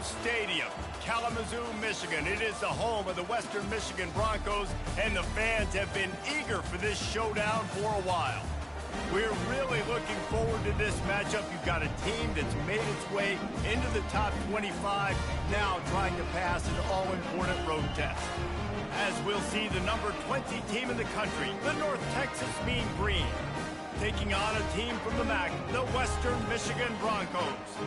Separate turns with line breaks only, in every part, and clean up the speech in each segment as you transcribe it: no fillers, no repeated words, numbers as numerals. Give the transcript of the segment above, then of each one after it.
Stadium, Kalamazoo, Michigan. It is the home of the Western Michigan Broncos, and the fans have been eager for this showdown for a while. We're really looking forward to this matchup. You've got a team that's made its way into the top 25, now trying to pass an all-important road test. As we'll see the number 20 team in the country, the North Texas Mean Green, taking on a team from the MAC, the Western Michigan Broncos.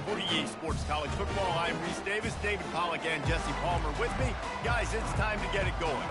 For EA Sports College Football, I'm Reese Davis, David Pollack, and Jesse Palmer with me. Guys, it's time to get it going.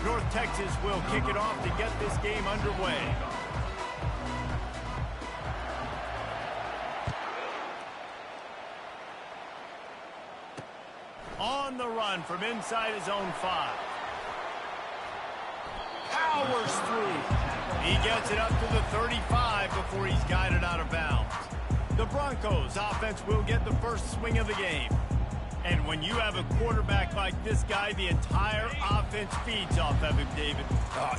North Texas will kick it off to get this game underway. On the run from inside his own 5. Powers through. He gets it up to the 35 before he's guided out of bounds. The Broncos offense will get the first swing of the game. And when you have a quarterback like this guy, the entire offense feeds off of him, David.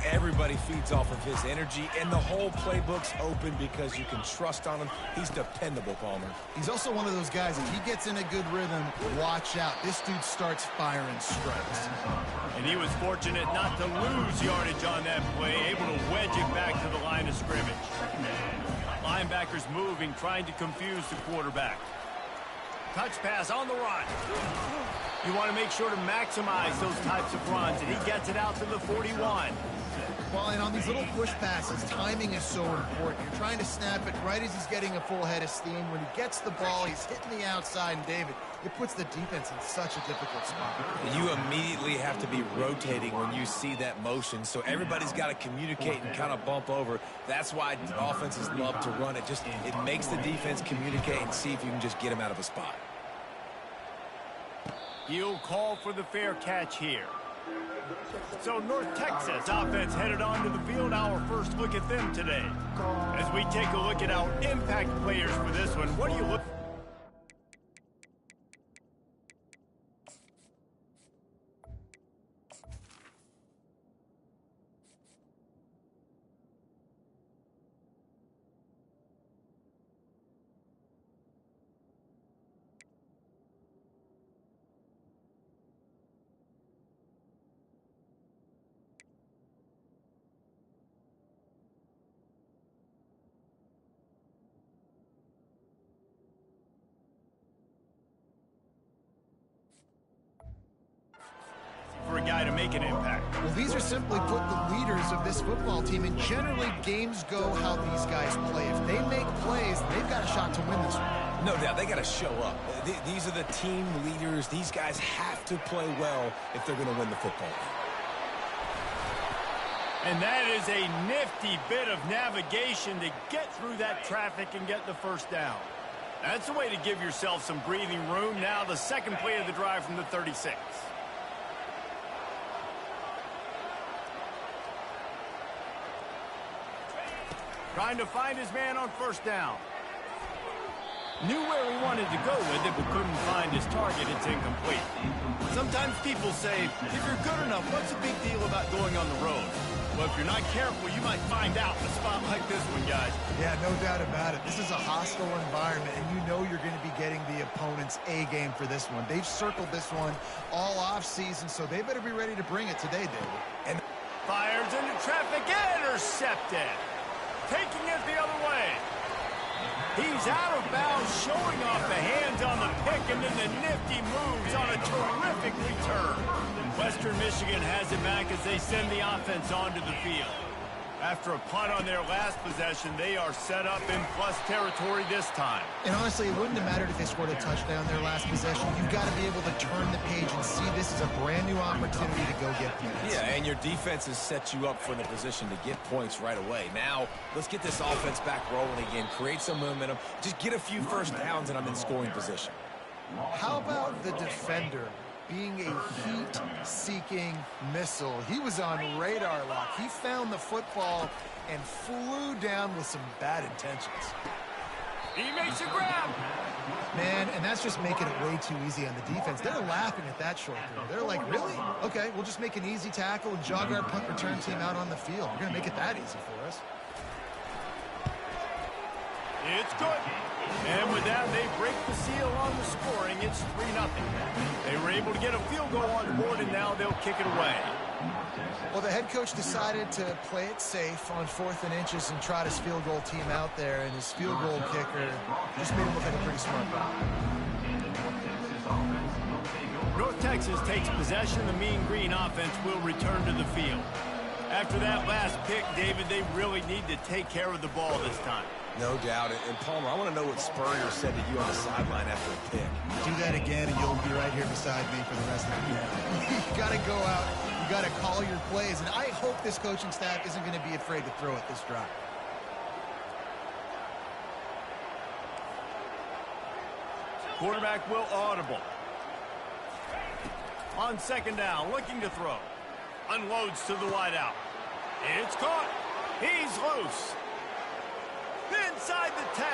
Everybody feeds off of his energy, and the whole playbook's open because you can trust on him. He's dependable, Palmer.
He's also one of those guys, if he gets in a good rhythm, watch out. This dude starts firing strikes.
And he was fortunate not to lose yardage on that play, able to wedge it back to the line of scrimmage. Linebackers moving, trying to confuse the quarterback. Touch pass on the run. You want to make sure to maximize those types of runs, and he gets it out to the 41.
Well, and on these little push passes, timing is so important. You're trying to snap it right as he's getting a full head of steam. When he gets the ball, he's hitting the outside, and David, it puts the defense in such a difficult spot.
You immediately have to be rotating when you see that motion, so everybody's got to communicate and kind of bump over. That's why offenses love to run it. It makes the defense communicate and see if you can just get him out of a spot.
He'll call for the fair catch here. So North Texas offense headed onto the field. Our first look at them today. As we take a look at our impact players for this one, what do you look for? For a guy to make an impact.
Well, these are simply put the leaders of this football team, and generally games go how these guys play. If they make plays, they've got a shot to win this one.
No doubt, they got to show up. These are the team leaders. These guys have to play well if they're going to win the football game.
And that is a nifty bit of navigation to get through that traffic and get the first down. That's a way to give yourself some breathing room. Now the second play of the drive from the 36. Trying to find his man on first down. Knew where he wanted to go with it, but couldn't find his target. It's incomplete. Sometimes people say, if you're good enough, what's the big deal about going on the road? Well, if you're not careful, you might find out in a spot like this one, guys.
Yeah, no doubt about it. This is a hostile environment, and you know you're going to be getting the opponent's A game for this one. They've circled this one all off-season, so they better be ready to bring it today, David.
And fires into traffic, intercepted. Taking it the other way. He's out of bounds, showing off the hands on the pick, and then the nifty moves on a terrific return. Western Michigan has it back as they send the offense onto the field. After a punt on their last possession, they are set up in plus territory this time.
And honestly, it wouldn't have mattered if they scored a touchdown their last possession. You've got to be able to turn the page and see this is a brand new opportunity to go get points.
Yeah, and your defense has set you up for the position to get points right away. Now, let's get this offense back rolling again, create some momentum, just get a few first downs, and I'm in scoring position.
How about the defender being a heat-seeking missile? He was on radar lock. He found the football and flew down with some bad intentions.
He makes a grab.
Man, and that's just making it way too easy on the defense. They're laughing at that short throw. They're like, really? Okay, we'll just make an easy tackle and jog our punt return team out on the field. We're going to make it that easy for us.
It's good. And with that, they break the seal on the scoring. It's 3-0. They were able to get a field goal on the board, and now they'll kick it away.
Well, the head coach decided to play it safe on 4th and inches and trot his field goal team out there, and his field goal kicker just made him look like a pretty smart guy.
North Texas takes possession. The Mean Green offense will return to the field. After that last pick, David, they really need to take care of the ball this time.
No doubt. And Palmer, I want to know what Spurrier said to you on the sideline after a pick.
Do that again, and you'll be right here beside me for the rest of the game. You got to go out. You got to call your plays, and I hope this coaching staff isn't going to be afraid to throw it this drive.
Quarterback will audible. On 2nd down, looking to throw. Unloads to the wideout. It's caught. He's loose. Inside the 10.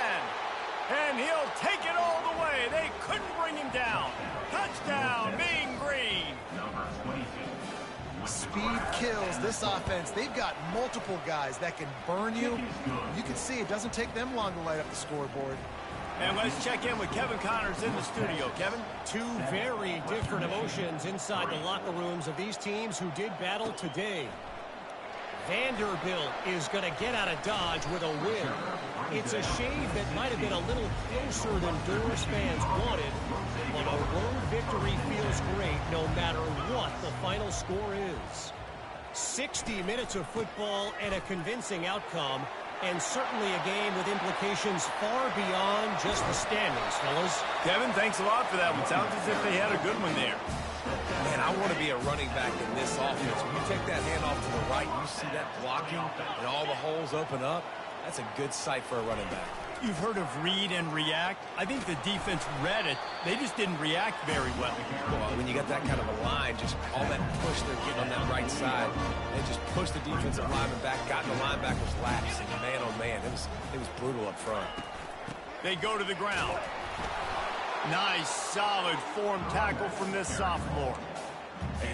And he'll take it all the way. They couldn't bring him down. Touchdown, Mean Green.
Speed kills this offense. They've got multiple guys that can burn you. You can see it doesn't take them long to light up the scoreboard.
And let's check in with Kevin Connors in the studio. Kevin?
Two very different emotions inside the locker rooms of these teams who did battle today. Vanderbilt is going to get out of Dodge with a win. It's a shave that might have been a little closer than Doors fans wanted, but a road victory feels great no matter what the final score is. 60 minutes of football and a convincing outcome, and certainly a game with implications far beyond just the standings, fellas.
Kevin, thanks a lot for that one. Sounds as if they had a good one there.
Man, I want to be a running back in this offense. When you take that handoff to the right, you see that blocking and all the holes open up. That's a good sight for a running back.
You've heard of read and react. I think the defense read it. They just didn't react very well.
Well, when you got that kind of a line, just all that push they're getting on that right side, they just pushed the defensive lineman back, got in the linebacker's laps, and man, oh man, it was brutal up front.
They go to the ground. Nice, solid form tackle from this sophomore.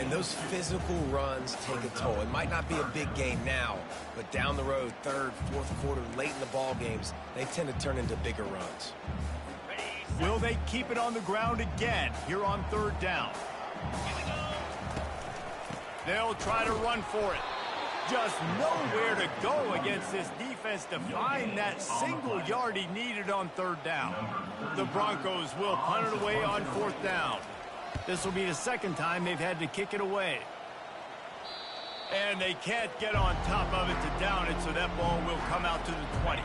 And those physical runs take a toll. It might not be a big gain now, but down the road, 3rd, 4th quarter, late in the ball games, they tend to turn into bigger runs.
Will they keep it on the ground again here on 3rd down? They'll try to run for it. Just nowhere to go against this defense to find that single yard he needed on 3rd down. The Broncos will punt it away on 4th down. This will be the 2nd time they've had to kick it away. And they can't get on top of it to down it, so that ball will come out to the 20.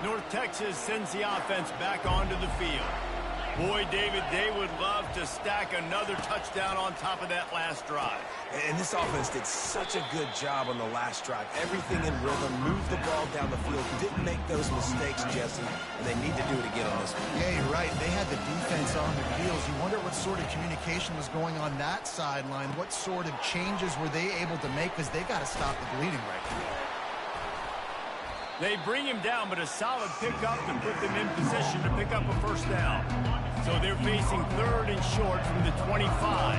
North Texas sends the offense back onto the field. Boy, David, they would love to stack another touchdown on top of that last drive.
And this offense did such a good job on the last drive. Everything in rhythm, moved the ball down the field, didn't make those mistakes, Jesse, and they need to do it again on this one.
Yeah, you're right. They had the defense on their heels. You wonder what sort of communication was going on that sideline. What sort of changes were they able to make, because they got to stop the bleeding right now.
They bring him down, but a solid pickup to put them in position to pick up a 1st down. So they're facing 3rd and short from the 25.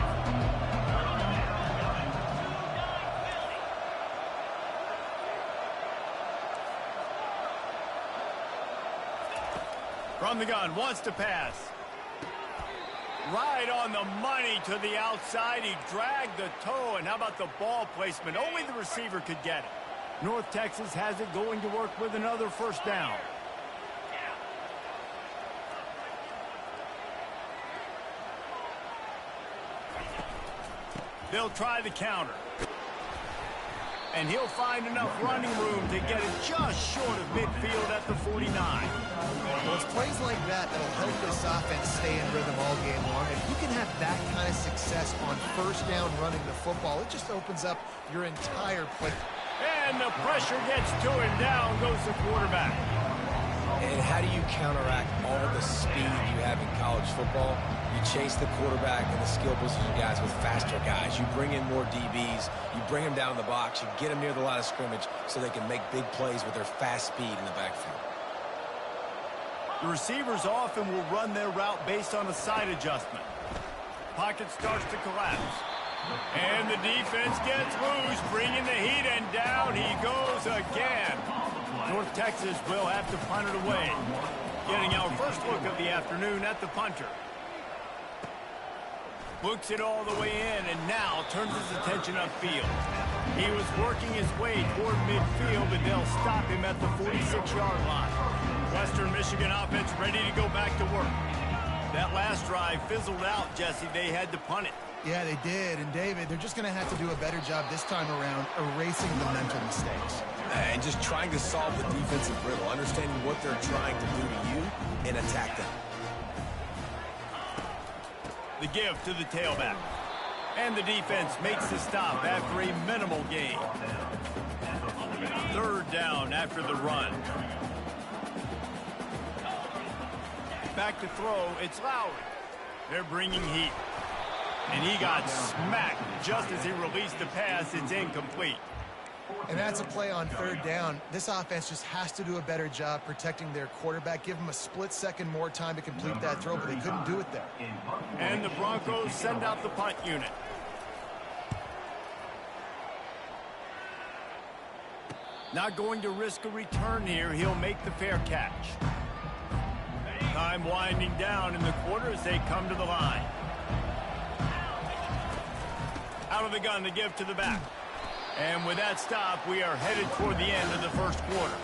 From the gun, wants to pass. Right on the money to the outside. He dragged the toe, and how about the ball placement? Only the receiver could get it. North Texas has it going to work with another 1st down. They'll try the counter. and he'll find enough running room to get it just short of midfield at the 49.
Well, it's plays like that that'll help this offense stay in rhythm all game long. If you can have that kind of success on first down running the football, it just opens up your entire play.
And the pressure gets to him. Down goes the quarterback.
And how do you counteract all the speed you have in college football? You chase the quarterback and the skill position guys with faster guys. You bring in more DBs. You bring them down the box. You get them near the line of scrimmage so they can make big plays with their fast speed in the backfield.
The receivers often will run their route based on a side adjustment. Pocket starts to collapse. And the defense gets loose, bringing the heat, and down he goes again. North Texas will have to punt it away. Getting our first look of the afternoon at the punter. Looks it all the way in, and now turns his attention upfield. He was working his way toward midfield, but they'll stop him at the 46-yard line. Western Michigan offense ready to go back to work. That last drive fizzled out, Jesse. They had to punt it.
Yeah, they did. And, David, they're just going to have to do a better job this time around erasing the mental mistakes.
And just trying to solve the defensive riddle, understanding what they're trying to do to you and attack them.
The give to the tailback. And the defense makes the stop after a minimal gain. Third down after the run. Back to throw, it's Lowry. They're bringing heat. And he got smacked just as he released the pass. It's incomplete.
And that's a play on third down. This offense just has to do a better job protecting their quarterback. Give him a split second more time to complete that throw, but they couldn't do it there.
And the Broncos send out the punt unit. Not going to risk a return here. He'll make the fair catch. Time winding down in the quarter as they come to the line. Out of the gun to give to the back. And with that stop, we are headed toward the end of the first quarter.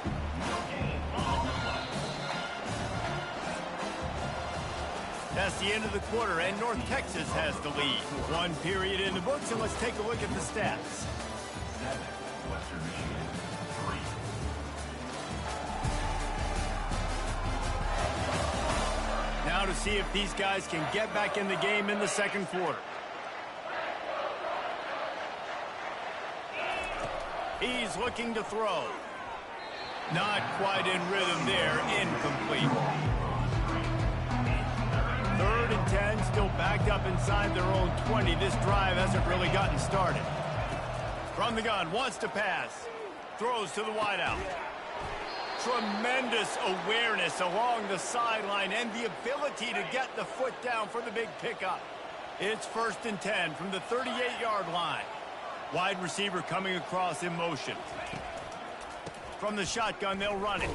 That's the end of the quarter, and North Texas has the lead. One period in the books, and let's take a look at the stats. Now to see if these guys can get back in the game in the second quarter. He's looking to throw. Not quite in rhythm there. Incomplete. 3rd and 10, still backed up inside their own 20. This drive hasn't really gotten started. From the gun, wants to pass. Throws to the wideout. Tremendous awareness along the sideline and the ability to get the foot down for the big pickup. It's 1st and 10 from the 38-yard line. Wide receiver coming across in motion. From the shotgun, they'll run it.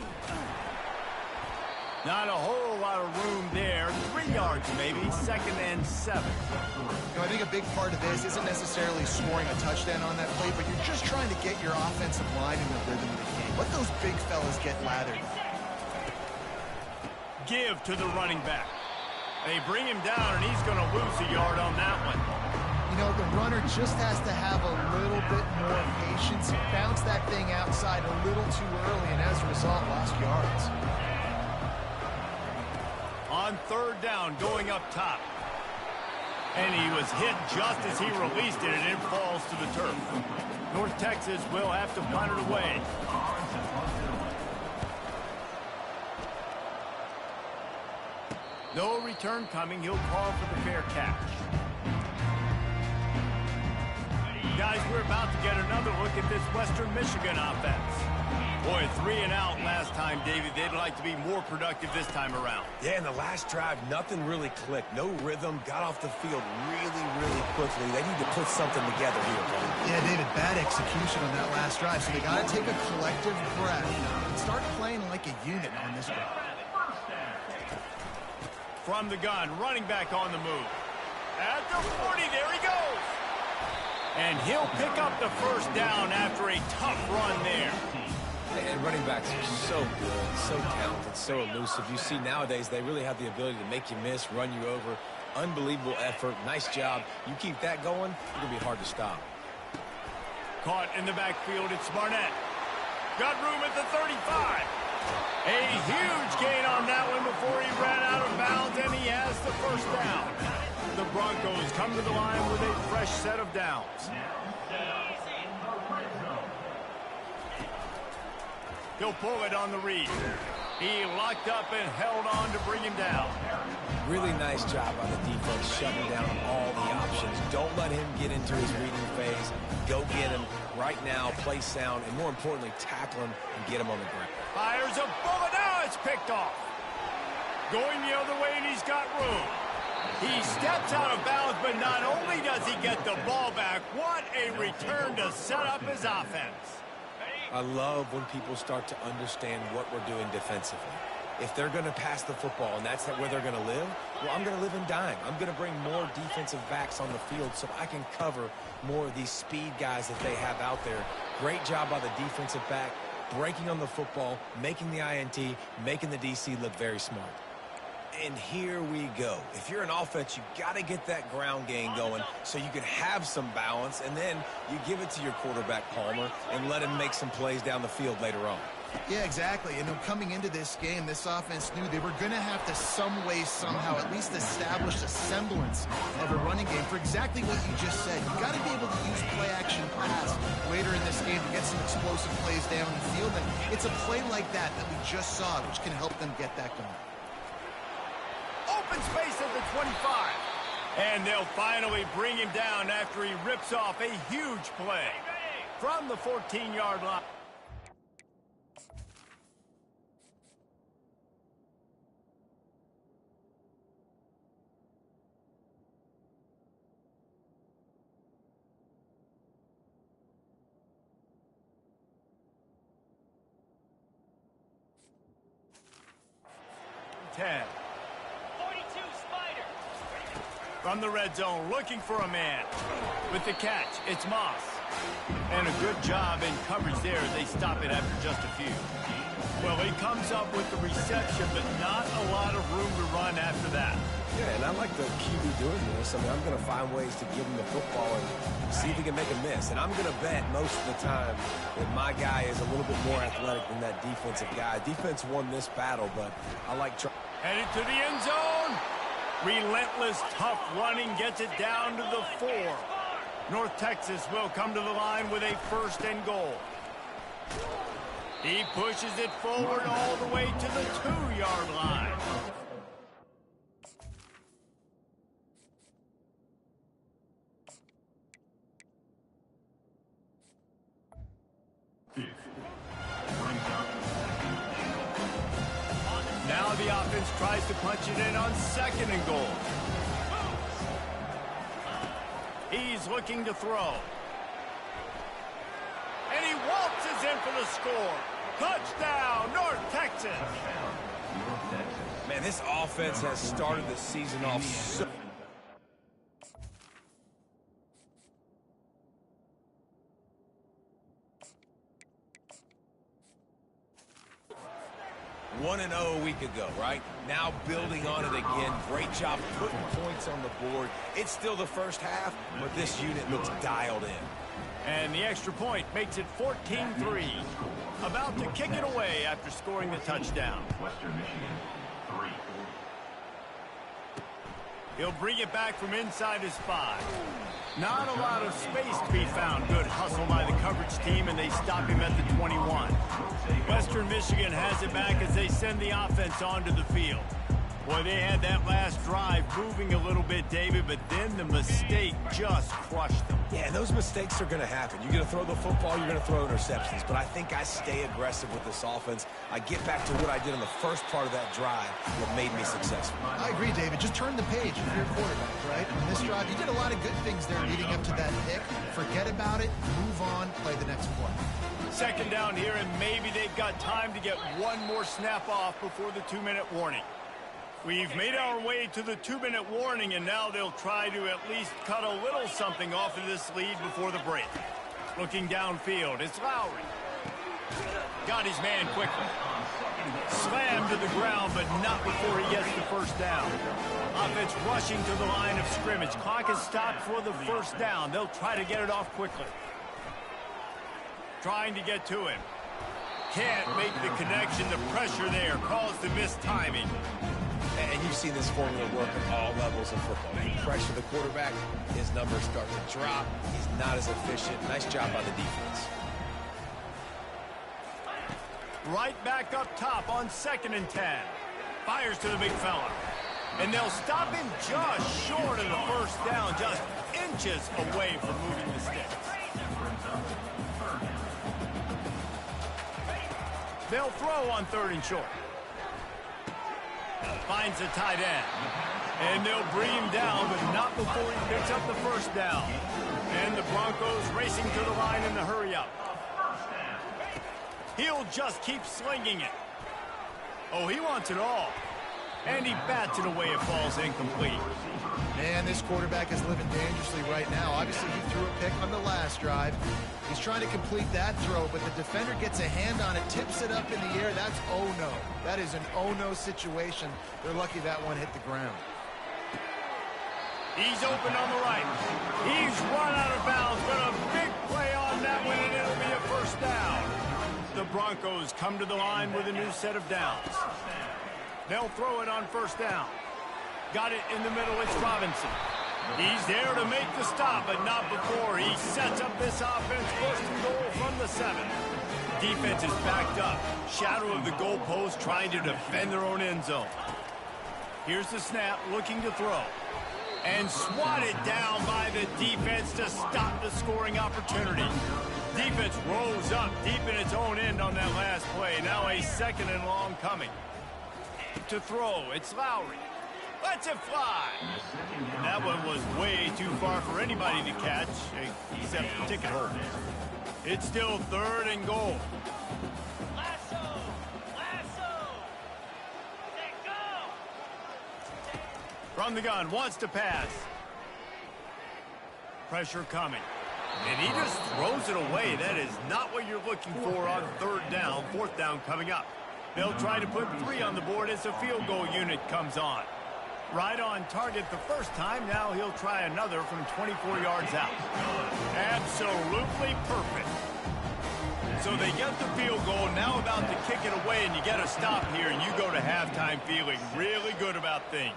Not a whole lot of room there. 3 yards maybe, 2nd and 7.
I think a big part of this isn't necessarily scoring a touchdown on that play, but you're just trying to get your offensive line in the rhythm of the game. Let those big fellas get lathered.
Give to the running back. They bring him down, and he's going to lose a yard on that one.
You know, the runner just has to have a little bit more patience. He bounced that thing outside a little too early, and as a result, lost yards.
On 3rd down, going up top. And he was hit just as he released it, and it falls to the turf. North Texas will have to punt it away. No return coming. He'll call for the fair catch. Guys, we're about to get another look at this Western Michigan offense. Boy, 3 and out last time, David. They'd like to be more productive this time around.
Yeah, in the last drive, nothing really clicked. No rhythm, got off the field really quickly. They need to put something together here, bro.
Yeah, David, bad execution on that last drive, so they got to take a collective breath and start playing like a unit on this drive.
From the gun, running back on the move. At the 40, there he goes. And he'll pick up the first down after a tough run there.
And running backs are so good, so talented, so elusive. You see nowadays they really have the ability to make you miss, run you over. Unbelievable effort. Nice job. You keep that going, it's going to be hard to stop.
Caught in the backfield, it's Barnett. Got room at the 35. A huge gain on that one before he ran out of bounds, and he has the first down. The Broncos come to the line with a fresh set of downs. He'll pull it on the read. He locked up and held on to bring him down.
Really nice job by the defense shutting down all the options. Don't let him get into his reading phase. Go get him right now, play sound, and more importantly, tackle him and get him on the ground.
Fires a bullet. Now it's picked off. Going the other way, and he's got room. He steps out of bounds, but not only does he get the ball back, what a return to set up his offense.
I love when people start to understand what we're doing defensively. If they're going to pass the football and that's where they're going to live, well, I'm going to live in dime. I'm going to bring more defensive backs on the field so I can cover more of these speed guys that they have out there. Great job by the defensive back, breaking on the football, making the INT, making the DC look very smart. And here we go. If you're an offense, you got to get that ground game going so you can have some balance, and then you give it to your quarterback, Palmer, and let him make some plays down the field later on.
Yeah, exactly. And coming into this game, this offense knew they were going to have to some way, somehow, at least establish a semblance of a running game for exactly what you just said. You got to be able to use play-action pass later in this game to get some explosive plays down the field. And it's a play like that we just saw, which can help them get that going.
Open space at the 25. And they'll finally bring him down after he rips off a huge play from the 14-yard line. From the red zone, looking for a man. With the catch, it's Moss. And a good job in coverage there. They stop it after just a few. Well, he comes up with the reception, but not a lot of room to run after that.
Yeah, and I like the QB doing this. I mean, I'm going to find ways to give him the football and see if he can make a miss. And I'm going to bet most of the time that my guy is a little bit more athletic than that defensive guy. Defense won this battle, but I like trying.
Headed to the end zone. Relentless, tough running gets it down to the 4. North Texas will come to the line with a 1st and goal. He pushes it forward all the way to the 2-yard line. Now the offense tries to punch it in on 2nd and goal. He's looking to throw. And he waltzes in for the score. Touchdown, North Texas.
Man, this offense has started the season off so... 1-0 a week ago, right? Now building on it again. Great job putting points on the board. It's still the first half, but this unit looks dialed in.
And the extra point makes it 14-3. About to kick it away after scoring the touchdown.
Western Michigan, 3.
He'll bring it back from inside his 5. Not a lot of space to be found. Good hustle by the coverage team, and they stop him at the 21. Western Michigan has it back as they send the offense onto the field. Boy, they had that last drive moving a little bit, David, but then the mistake just crushed them.
Yeah, and those mistakes are going to happen. You're going to throw the football, you're going to throw interceptions, but I think I stay aggressive with this offense. I get back to what I did in the first part of that drive that made me successful.
I agree, David. Just turn the page if you're a quarterback, right? In this drive, you did a lot of good things there leading up to that pick. Forget about it, move on, play the next play.
2nd down here, and maybe they've got time to get one more snap off before the 2-minute warning. We've made our way to the 2-minute warning, and now they'll try to at least cut a little something off of this lead before the break. Looking downfield, it's Lowry. Got his man quickly. Slammed to the ground, but not before he gets the 1st down. Offense rushing to the line of scrimmage. Clock is stopped for the 1st down. They'll try to get it off quickly. Trying to get to him. Can't make the connection. The pressure there caused the missed timing.
And you've seen this formula work at all levels of football. You pressure the quarterback, his numbers start to drop. He's not as efficient. Nice job by the defense.
Right back up top on 2nd and 10. Fires to the big fella. And they'll stop him just short of the first down, just inches away from moving the sticks. They'll throw on 3rd and short. Finds a tight end. And they'll bring him down, but not before he picks up the first down. And the Broncos racing to the line in the hurry-up. He'll just keep slinging it. Oh, he wants it all. And he bats it away. It falls incomplete.
Man, this quarterback is living dangerously right now. Obviously, he threw a pick on the last drive. He's trying to complete that throw, but the defender gets a hand on it, tips it up in the air. That's oh-no. That is an oh-no situation. They're lucky that one hit the ground.
He's open on the right. He's run out of bounds, but a big play on that one, and it'll be a first down. The Broncos come to the line with a new set of downs. They'll throw it on 1st down. Got it in the middle. It's Robinson. He's there to make the stop, but not before he sets up this offense. 1st and goal from the 7. Defense is backed up. Shadow of the goalpost, trying to defend their own end zone. Here's the snap, looking to throw. And swatted down by the defense to stop the scoring opportunity. Defense rose up deep in its own end on that last play. Now a 2nd and long coming. To throw, it's Lowry. Lets it fly. And that one was way too far for anybody to catch, except the ticket holder. It's still 3rd and goal.
Lasso! Go!
From the gun, wants to pass. Pressure coming. And he just throws it away. That is not what you're looking for on 3rd down. 4th down coming up. They'll try to put 3 on the board as the field goal unit comes on. Right on target the first time. Now he'll try another from 24 yards out. Absolutely perfect. So they get the field goal, now about to kick it away, and you get a stop here, and you go to halftime feeling really good about things.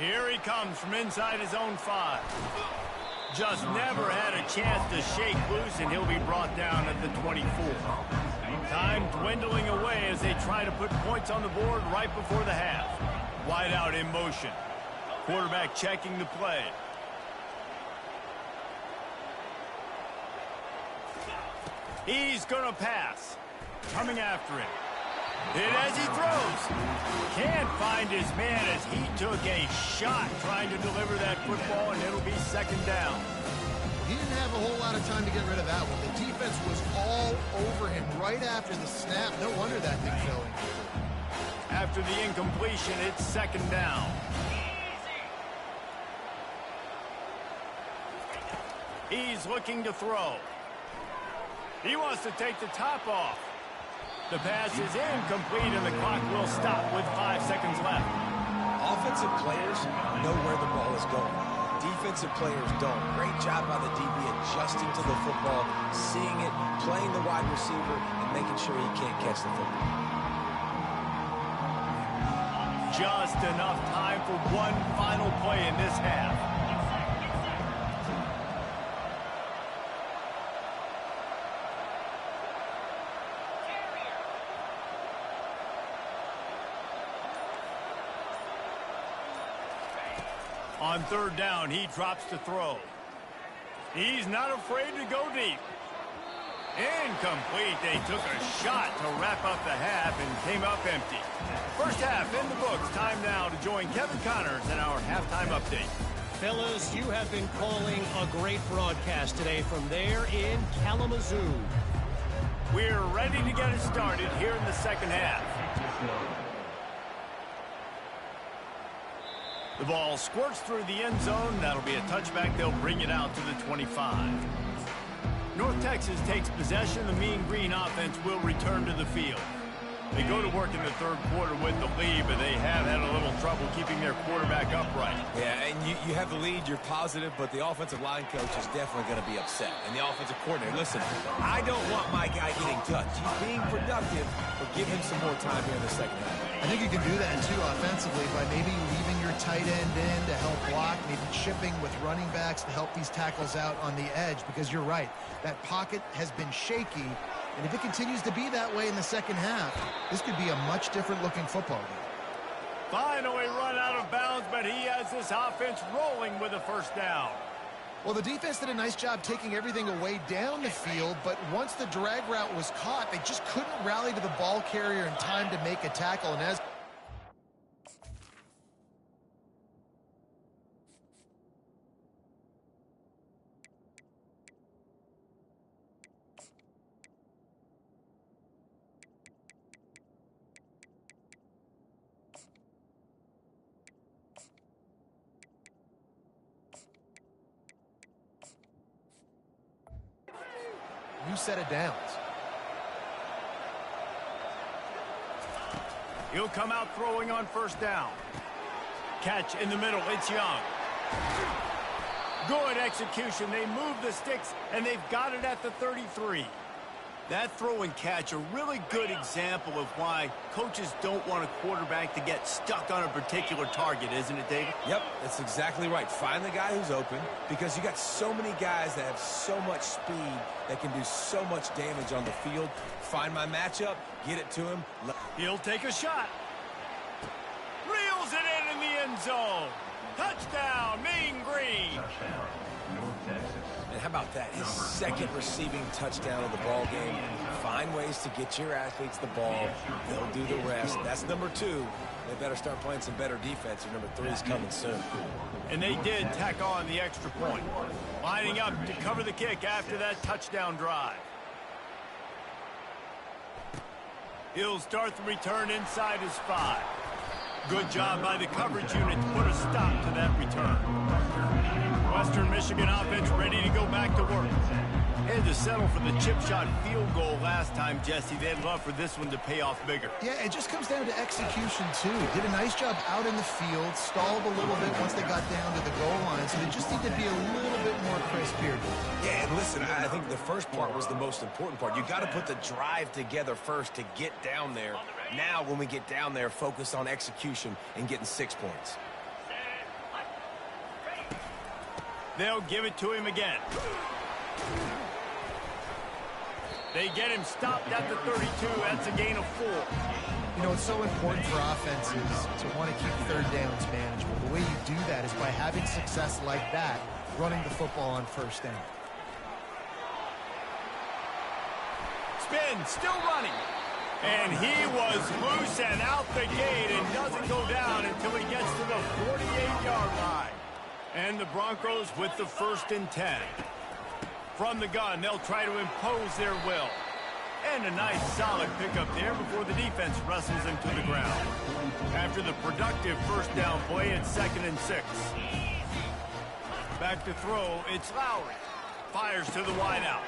Here he comes from inside his own 5. Just never had a chance to shake loose, and he'll be brought down at the 24. Time dwindling away as they try to put points on the board right before the half. Wide out in motion. Quarterback checking the play. He's going to pass. Coming after him. Hit as he throws. Can't find his man as he took a shot trying to deliver that football, and it'll be 2nd down.
He didn't have a whole lot of time to get rid of that one. The defense was all over him right after the snap. No wonder that thing fell in.
After the incompletion, it's 2nd down. He's looking to throw. He wants to take the top off. The pass is incomplete, and the clock will stop with 5 seconds left.
Offensive players know where the ball is going. Defensive players don't. Great job by the DB adjusting to the football, seeing it, playing the wide receiver, and making sure he can't catch the football.
Just enough time for one final play in this half. On 3rd down, he drops to throw. He's not afraid to go deep. Incomplete. They took a shot to wrap up the half and came up empty. First half in the books. Time now to join Kevin Connors in our halftime update.
Fellas, you have been calling a great broadcast today from there in Kalamazoo.
We're ready to get it started here in the 2nd half. The ball squirts through the end zone. That'll be a touchback. They'll bring it out to the 25. North Texas takes possession. The Mean Green offense will return to the field. They go to work in the third quarter with the lead, but they have had a little trouble keeping their quarterback upright.
Yeah, and you have the lead, you're positive, but the offensive line coach is definitely going to be upset. And the offensive coordinator, listen, I don't want my guy getting touched. He's being productive, but give him some more time here in the second half.
I think you can do that, too, offensively, by maybe leaving your tight end in to help block, maybe chipping with running backs to help these tackles out on the edge, because you're right. That pocket has been shaky, and if it continues to be that way in the second half, this could be a much different-looking football game.
Finally run out of bounds, but he has this offense rolling with a first down.
Well, the defense did a nice job taking everything away down the field, but once the drag route was caught, they just couldn't rally to the ball carrier in time to make a tackle. And as new set of downs.
He'll come out throwing on first down. Catch in the middle. It's Young. Good execution. They move the sticks, and they've got it at the 33. That throw and catch, a really good example of why coaches don't want a quarterback to get stuck on a particular target, isn't it, David?
Yep, that's exactly right. Find the guy who's open, because you got so many guys that have so much speed that can do so much damage on the field. Find my matchup, get it to him.
He'll take a shot. Reels it in the end zone. Touchdown, Mean Green.
Touchdown, North Texas.
And how about that? His second receiving touchdown of the ball game. Find ways to get your athletes the ball. They'll do the rest. That's number 2. They better start playing some better defense, or number 3 is coming soon.
And they did tack on the extra point. Lining up to cover the kick after that touchdown drive. He'll start the return inside his 5. Good job by the coverage unit to put a stop to that return. Western Michigan offense ready to go back to work. Had to settle for the chip shot field goal last time, Jesse. They'd love for this one to pay off bigger.
Yeah, it just comes down to execution, too. Did a nice job out in the field, stalled a little bit once they got down to the goal line, so they just need to be a little bit more crisp here.
Yeah, and listen, I think the first part was the most important part. You got to put the drive together first to get down there. Now, when we get down there, focus on execution and getting 6 points.
They'll give it to him again. They get him stopped at the 32. That's a gain of 4.
You know, it's so important for offenses to want to keep third downs manageable. The way you do that is by having success like that, running the football on first down.
Spin, still running. And he was loose and out the gate and doesn't go down until he gets to the 48-yard line. And the Broncos with the 1st and 10. From the gun, they'll try to impose their will. And a nice solid pickup there before the defense wrestles him to the ground. After the productive first down play, it's 2nd and 6. Back to throw, it's Lowry. Fires to the wideout.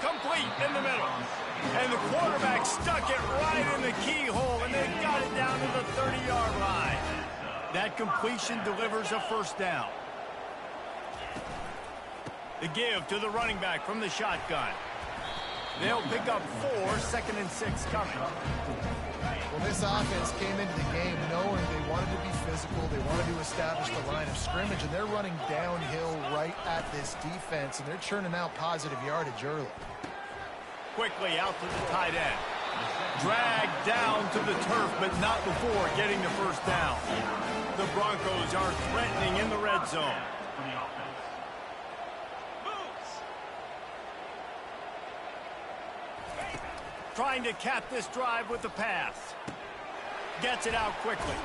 Complete in the middle. And the quarterback stuck it right in the keyhole, and they got it down to the 30-yard line. That completion delivers a first down. The give to the running back from the shotgun. They'll pick up 4, 2nd and 6 coming.
Well, this offense came into the game knowing they wanted to be physical, they wanted to establish the line of scrimmage, and they're running downhill right at this defense, and they're churning out positive yardage early.
Quickly out to the tight end. Dragged down to the turf, but not before getting the first down. The Broncos are threatening in the red zone. Trying to cap this drive with the pass. Gets it out quickly.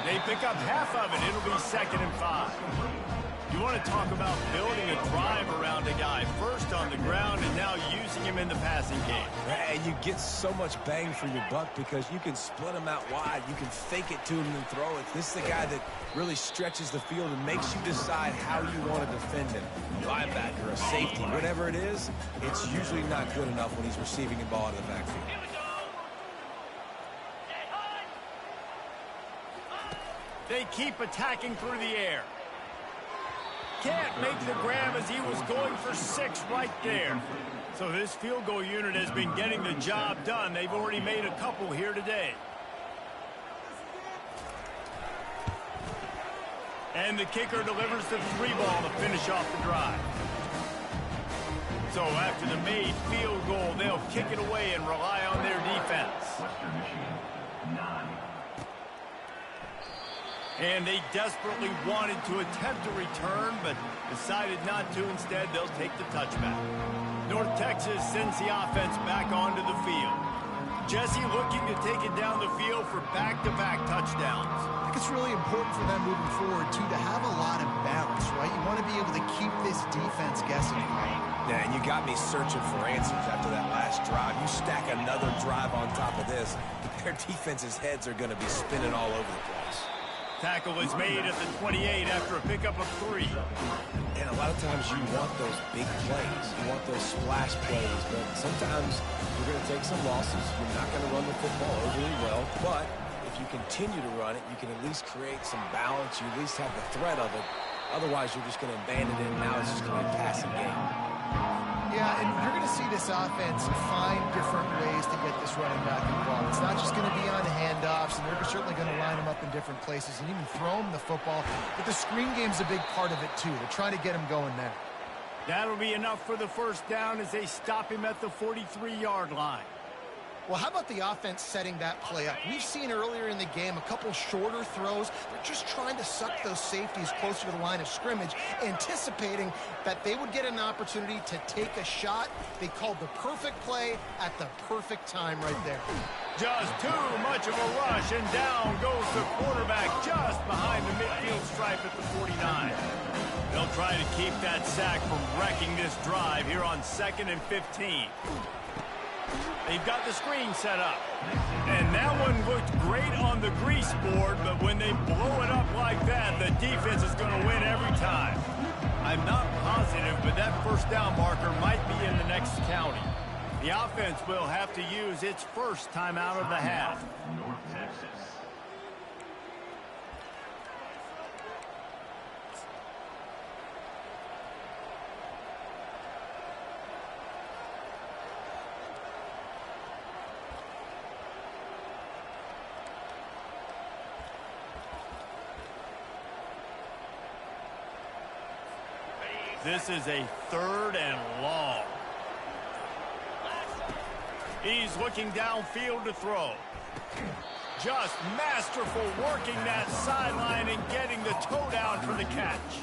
They pick up half of it. It'll be 2nd and 5. You want to talk about building a drive around a guy. First on the ground and now using him in the passing game.
And you get so much bang for your buck because you can split him out wide. You can fake it to him and throw it. This is the guy that really stretches the field and makes you decide how you want to defend him. A linebacker, a safety, whatever it is, it's usually not good enough when he's receiving the ball out of the backfield.
They keep attacking through the air. Can't make the grab as he was going for 6 right there. So this field goal unit has been getting the job done. They've already made a couple here today. And the kicker delivers the 3 ball to finish off the drive. So after the made field goal, they'll kick it away and rely on their defense.
Western Michigan, 9.
And they desperately wanted to attempt a return, but decided not to. Instead, they'll take the touchback. North Texas sends the offense back onto the field. Jesse looking to take it down the field for back-to-back touchdowns.
I think it's really important for them moving forward, too, to have a lot of balance, right? You want to be able to keep this defense guessing.
Yeah, and you got me searching for answers after that last drive. You stack another drive on top of this, their defense's heads are going to be spinning all over the place.
Tackle is made at the 28 after a pickup of 3.
And a lot of times you want those big plays. You want those splash plays, but sometimes you're going to take some losses. You're not going to run the football overly well, but if you continue to run it, you can at least create some balance. You at least have the threat of it. Otherwise, you're just going to abandon it, and now it's just going to be a passing game.
Yeah, and you're going to see this offense find different ways to get this running back involved. It's not just going to be on handoffs, and they're certainly going to line him up in different places and even throw him the football. But the screen game's a big part of it, too. They're trying to get him going there.
That'll be enough for the first down as they stop him at the 43-yard line.
Well, how about the offense setting that play up? We've seen earlier in the game a couple shorter throws. They're just trying to suck those safeties closer to the line of scrimmage, anticipating that they would get an opportunity to take a shot. They called the perfect play at the perfect time right there.
Just too much of a rush, and down goes the quarterback just behind the midfield stripe at the 49. They'll try to keep that sack from wrecking this drive here on 2nd and 15. They've got the screen set up. And that one looked great on the grease board, but when they blow it up like that, the defense is going to win every time. I'm not positive, but that first down marker might be in the next county. The offense will have to use its first timeout of the half.
North Texas.
This is a 3rd and long. He's looking downfield to throw. Just masterful working that sideline and getting the toe down for the catch.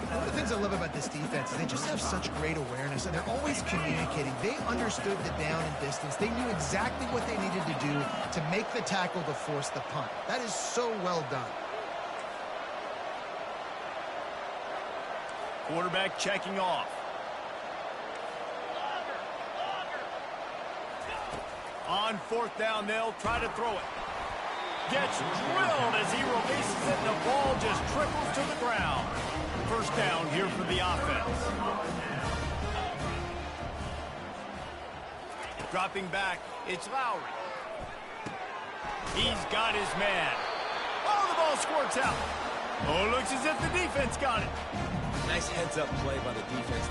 One of the things I love about this defense is they just have such great awareness, and they're always communicating. They understood the down and distance. They knew exactly what they needed to do to make the tackle to force the punt. That is so well done.
Quarterback checking off. On 4th down, they'll try to throw it. Gets drilled as he releases it, and the ball just trickles to the ground. First down here for the offense. Dropping back, it's Lowry. He's got his man. Oh, the ball squirts out. Oh, looks as if the defense got it.
Nice heads-up play by the defense.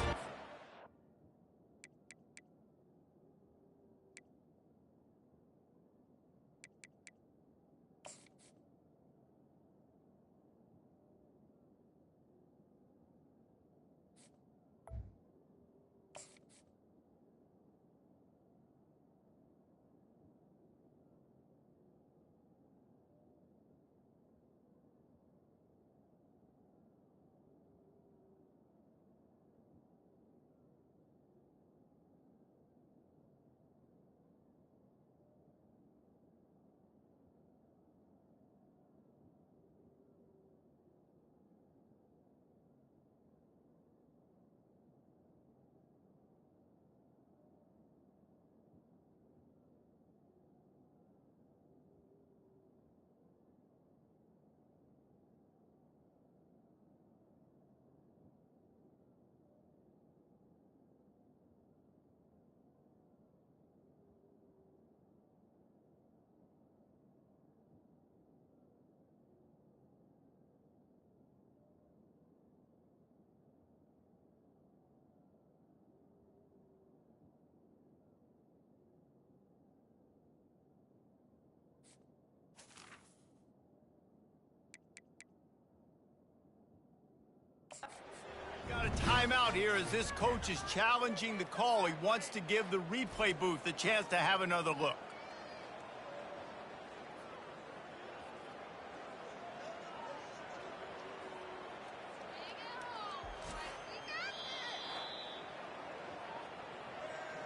Got a timeout here as this coach is challenging the call. He wants to give the replay booth a chance to have another look.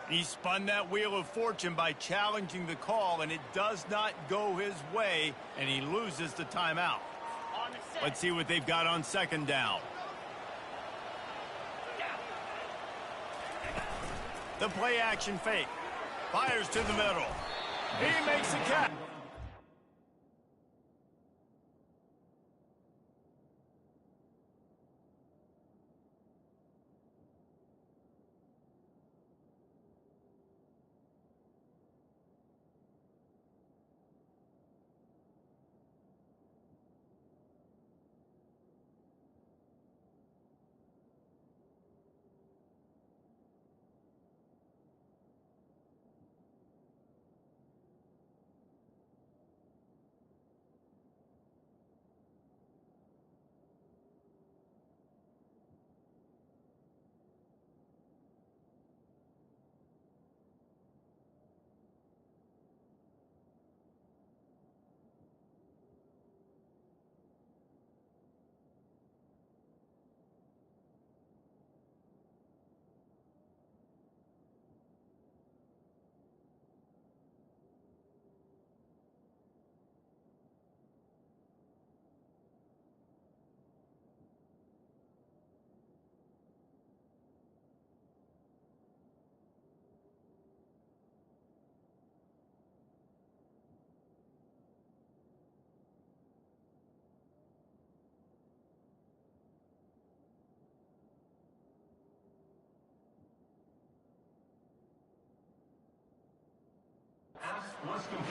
He spun that wheel of fortune by challenging the call, and it does not go his way, and he loses the timeout. Let's see what they've got on second down. The play action fake. Fires to the middle. He makes the catch.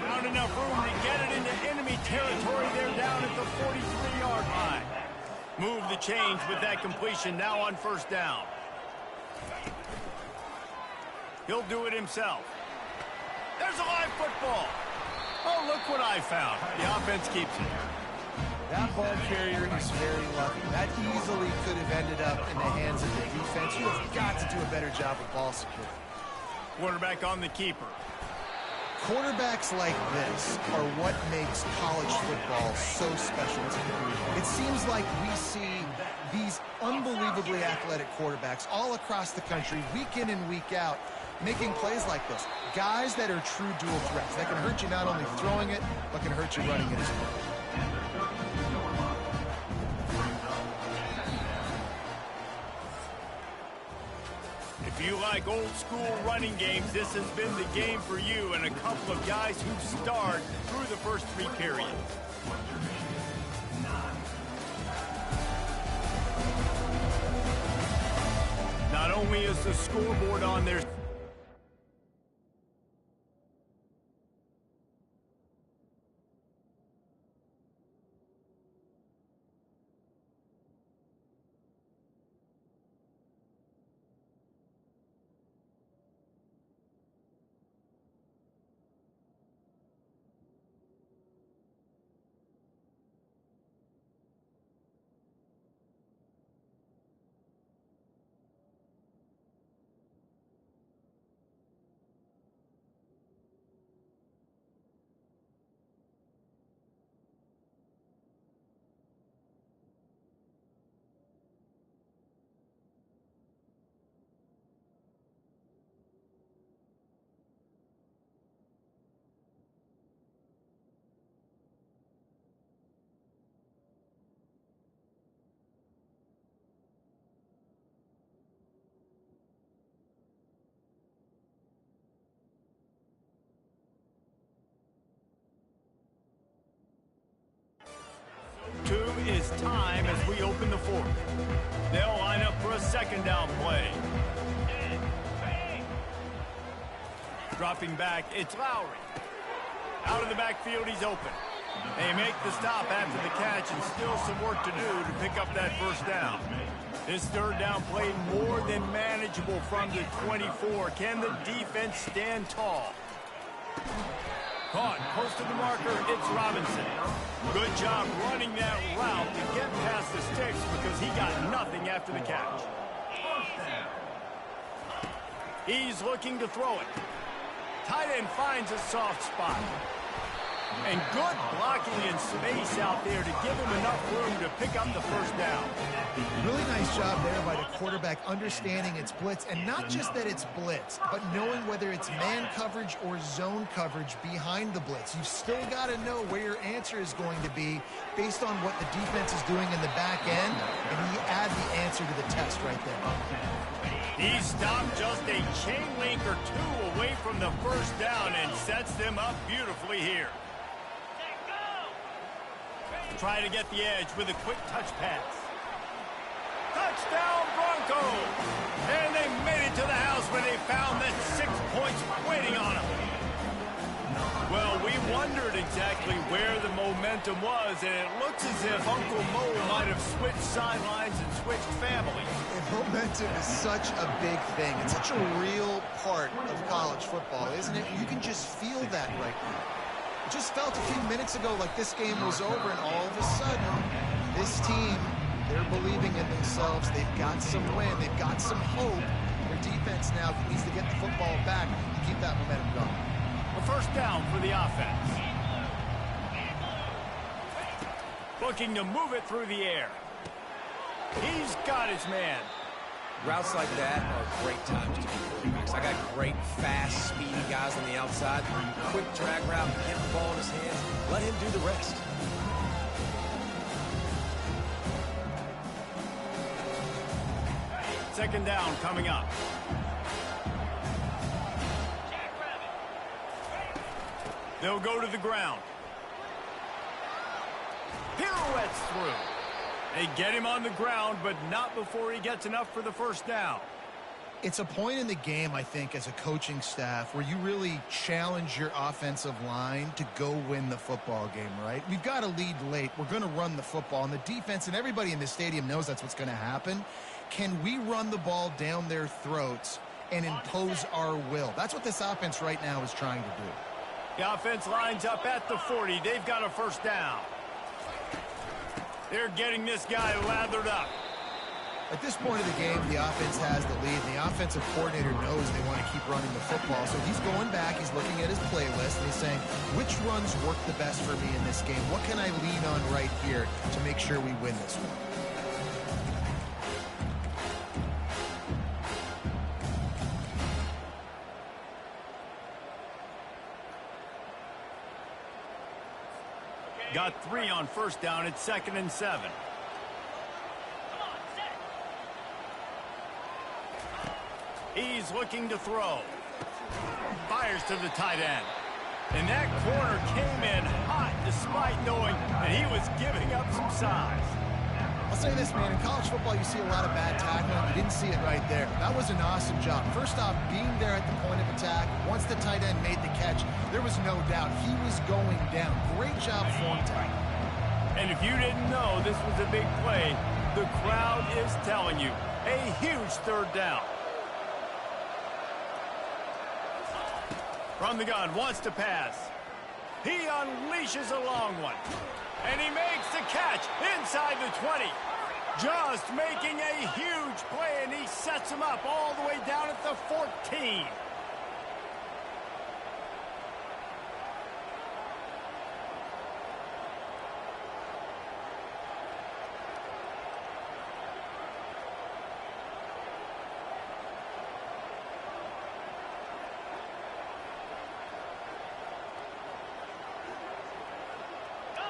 Found enough room to get it into enemy territory. They're down at the 43-yard line. Move the chains with that completion now on first down. He'll do it himself. There's a live football. Oh, look what I found. The offense keeps it.
That ball carrier is very lucky. That easily could have ended up in the hands of the defense. You have got to do a better job with ball security.
Quarterback on the keeper.
Quarterbacks like this are what makes college football so special to me. It seems like we see these unbelievably athletic quarterbacks all across the country, week in and week out, making plays like this. Guys that are true dual threats. That can hurt you not only throwing it, but can hurt you running it as well.
If you like old school running games, this has been the game for you and a couple of guys who starred through the first three periods. Not only is the scoreboard on there, is time as we open the fourth. They'll line up for a second down play. Dropping back, it's Lowry. Out of the backfield, he's open. They make the stop after the catch and still some work to do to pick up that first down. This third down play more than manageable from the 24. Can the defense stand tall? Caught close to the marker, it's Robinson. Good job running that route to get past the sticks because he got nothing after the catch. He's looking to throw it. Tight end finds a soft spot. And good blocking in space out there to give him enough room to pick up the first down.
Really nice job there by the quarterback understanding it's blitz, and not just that it's blitz, but knowing whether it's man coverage or zone coverage behind the blitz. You've still got to know where your answer is going to be based on what the defense is doing in the back end, and he add the answer to the test right there.
He stopped just a chain link or two away from the first down and sets them up beautifully here. Try to get the edge with a quick touch pass. Touchdown Broncos! And they made it to the house when they found that 6 points waiting on them. Well, we wondered exactly where the momentum was, and it looks as if Uncle Mo might have switched sidelines and switched families.
And momentum is such a big thing. It's such a real part of college football, isn't it? You can just feel that right now. It just felt a few minutes ago like this game was over, and all of a sudden, this team, they're believing in themselves. They've got some wind. They've got some hope. Their defense now needs to get the football back and keep that momentum going.
A first down for the offense. Looking to move it through the air. He's got his man.
Routes like that are great times to be quarterbacks. I got great, fast, speedy guys on the outside. Quick drag route, get the ball in his hands, let him do the rest.
Second down coming up. They'll go to the ground. Pirouettes through. They get him on the ground, but not before he gets enough for the first down.
It's a point in the game, I think, as a coaching staff where you really challenge your offensive line to go win the football game, right? We've got to lead late. We're going to run the football, and the defense and everybody in the stadium knows that's what's going to happen. Can we run the ball down their throats and impose our will? That's what this offense right now is trying to do.
The offense lines up at the 40. They've got a first down. They're getting this guy lathered up.
At this point of the game, the offense has the lead. The offensive coordinator knows they want to keep running the football. So he's going back, he's looking at his playlist, and he's saying, which runs work the best for me in this game? What can I lean on right here to make sure we win this one?
Got 3 on first down. It's 2nd and 7. He's looking to throw. Fires to the tight end. And that corner came in hot despite knowing that he was giving up some size.
I'll say this, man. In college football, you see a lot of bad tackling. You didn't see it right there. That was an awesome job. First off, being there at the point of attack. Once the tight end made the catch, there was no doubt he was going down. Great job form tackle.
And if you didn't know this was a big play, the crowd is telling you. A huge third down. From the gun, wants to pass. He unleashes a long one. And he makes the catch inside the 20. Just making a huge play, and he sets him up all the way down at the 14.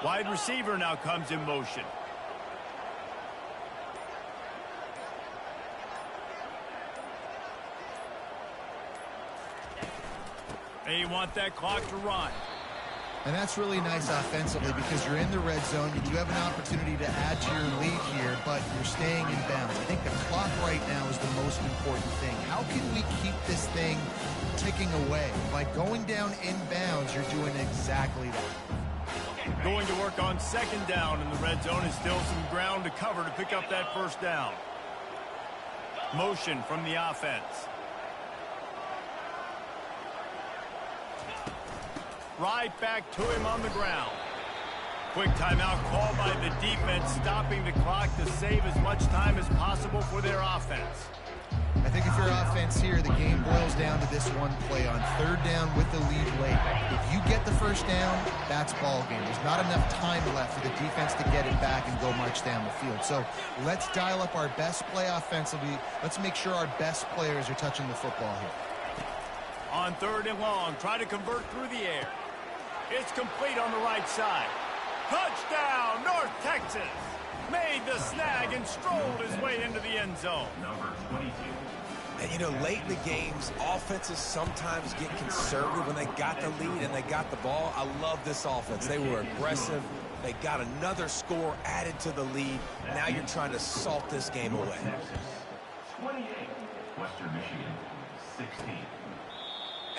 Wide receiver now comes in motion. They want that clock to run.
And that's really nice offensively because you're in the red zone. You do have an opportunity to add to your lead here, but you're staying in bounds. I think the clock right now is the most important thing. How can we keep this thing ticking away? By going down in bounds, you're doing exactly that.
Going to work on second down in the red zone is still some ground to cover to pick up that first down. Motion from the offense. Right back to him on the ground. Quick timeout called by the defense, stopping the clock to save as much time as possible for their offense.
I think if your offense here, the game boils down to this one play on third down with the lead late. If you get the first down, that's ball game. There's not enough time left for the defense to get it back and go march down the field. So let's dial up our best play offensively. Let's make sure our best players are touching the football here.
On third and long, try to convert through the air. It's complete on the right side. Touchdown, North Texas! Made the snag and strolled his way into the end zone.
Number 22.
And, you know, late in the games, offenses sometimes get conservative when they got the lead and they got the ball. I love this offense. They were aggressive. They got another score added to the lead. Now you're trying to salt this game away.
Texas 28. Western Michigan 16.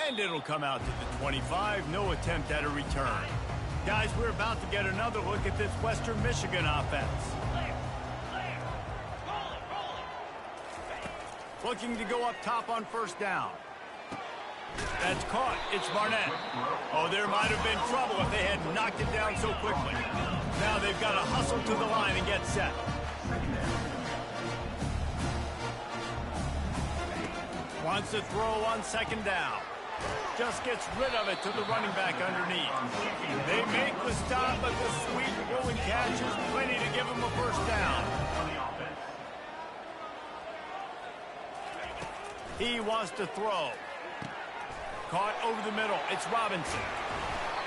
And it'll come out to the 25. No attempt at a return. Guys, we're about to get another look at this Western Michigan offense. Looking to go up top on first down. That's caught. It's Barnett. Oh, there might have been trouble if they had knocked it down so quickly. Now they've got to hustle to the line and get set. Wants to throw on second down. Just gets rid of it to the running back underneath. They make the stop, but the sweet rolling catch is plenty to give them a first down. He wants to throw. Caught over the middle. It's Robinson.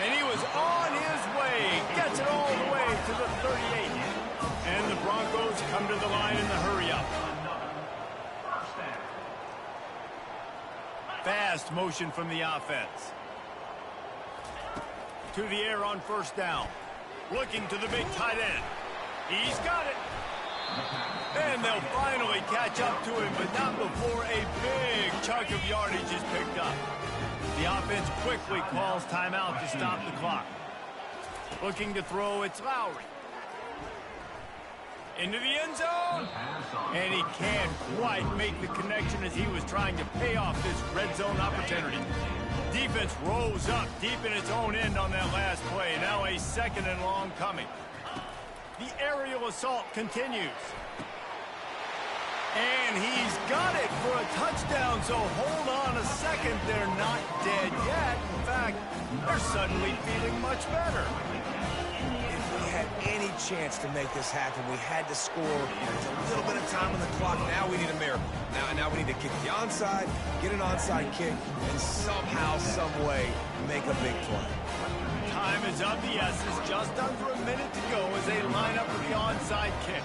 And he was on his way. Gets it all the way to the 38. And the Broncos come to the line in the hurry-up. Fast motion from the offense. To the air on first down. Looking to the big tight end. He's got it. And they'll finally catch up to him, but not before a big chunk of yardage is picked up. The offense quickly calls timeout to stop the clock. Looking to throw, it's Lowry. Into the end zone. And he can't quite make the connection as he was trying to pay off this red zone opportunity. Defense rose up deep in its own end on that last play. Now a second and long coming. The aerial assault continues. And he's got it for a touchdown, so hold on a second. They're not dead yet. In fact, they're suddenly feeling much better.
If we had any chance to make this happen, we had to score. There's a little bit of time on the clock. Now we need a miracle. Now we need to kick the onside, get an onside kick, and somehow, some way, make a big play.
Time is of the essence. Just under a minute to go as they line up for the onside kick.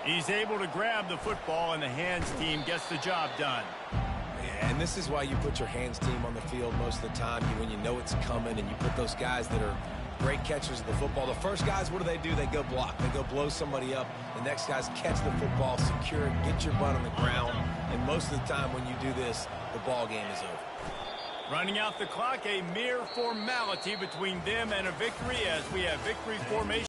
He's able to grab the football, and the hands team gets the job done.
Yeah, and this is why you put your hands team on the field most of the time when you know it's coming, and you put those guys that are great catchers of the football. The first guys, what do? They go block. They go blow somebody up. The next guys catch the football, secure it, get your butt on the ground. And most of the time when you do this, the ball game is over.
Running out the clock, a mere formality between them and a victory as we have victory formation.